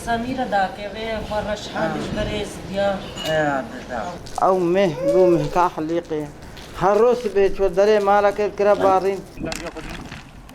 سميرة داكبه مرشحة بريس ديا او مه قوم كحليقي هروس بيت ودري مالك الكربارين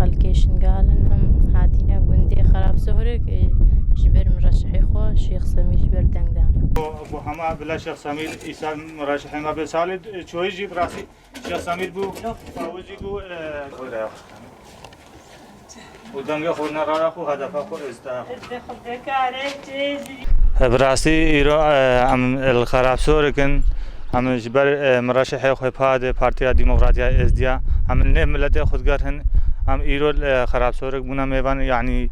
خلكيشن قال انهم هاتينا قندي خراب سهرك جبر مرشحي خو شيخ سمي جبر دنگدان ابو حما بلا شيخ سمير عيسى مرشح ما بسالد شوي جي براسي شيخ سمير بو فاوجي بو ودنگ خودنا را خو هدف خو است براسي ايرو ام الخراب سوركن هم جبر مرشح خو پاد پارتيا ديمقراطيا اس ديا هم نه ملت خودگرهن هم ايرو خراب سورك بونا ميوان يعني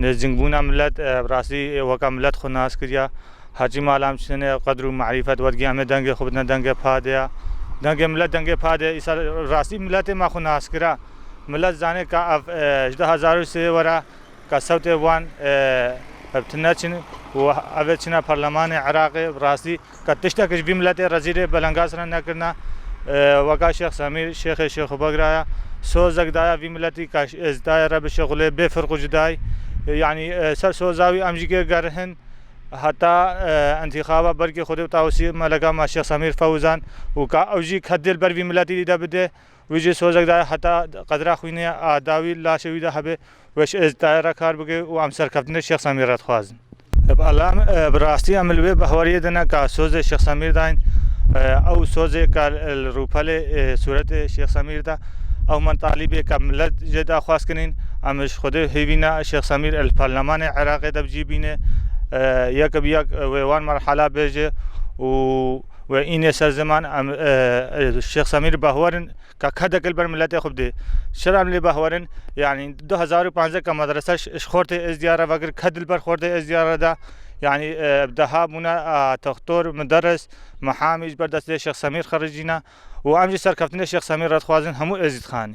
نزنگ بونا ملت براسي وكا ملت خو ناس كريا حاجي مالام شنه قدر معرفت ودگي هم دنگ خودنا دنگ پاد دنگ ملت دنگ پاد اس راسي ملت ما خو ناس کرا ملت زانه کا 10000 سے ورا کا صوت وان ابتناچن و اوچنا پارلمان عراق راسي کا تشتا کش بملت رزيره بلنگاسر نہ کرنا وکا شیخ سمیر شیخ بگرایا سوزک دایا بملتي کا ازدایا رب شغله بفرق جداي يعني سر سوزاوي امجي کے گرهن حتى انتخابات بركي خود توصيه ملقا مع الشيخ سمير فوزان وكا اوجي خدل بر بملتي دا بده ويجي سوزك دا حتى قدر خوينه داوي لا شويده حبه وش از دايره کار بگه و ام سرکفتن شیخ سمیر رات خوازن علام براستي عمل به بهوريه دنا کا سوز شیخ سمیر داین او سوز کا الروپل صورت شیخ سمیر دا او من طالب كملت جدا خواس کنین امش خود هیوینا شیخ سمیر البرلمان عراق دا بجيبينه یک بیاک وان مرحله بيجي و این سر زمان الشيخ سمير بهورن کا خد کل ملت خود دي شرم لي بهورن يعني 2015 کا مدرسه شخورت ازدياره وگر خدل بر خورت ازدياره دا يعني ابدها منا تختور مدرس محامي بردست الشيخ سمير خرجينا و امجي سركفتن الشيخ سمير رات خوازن همو ازيد خاني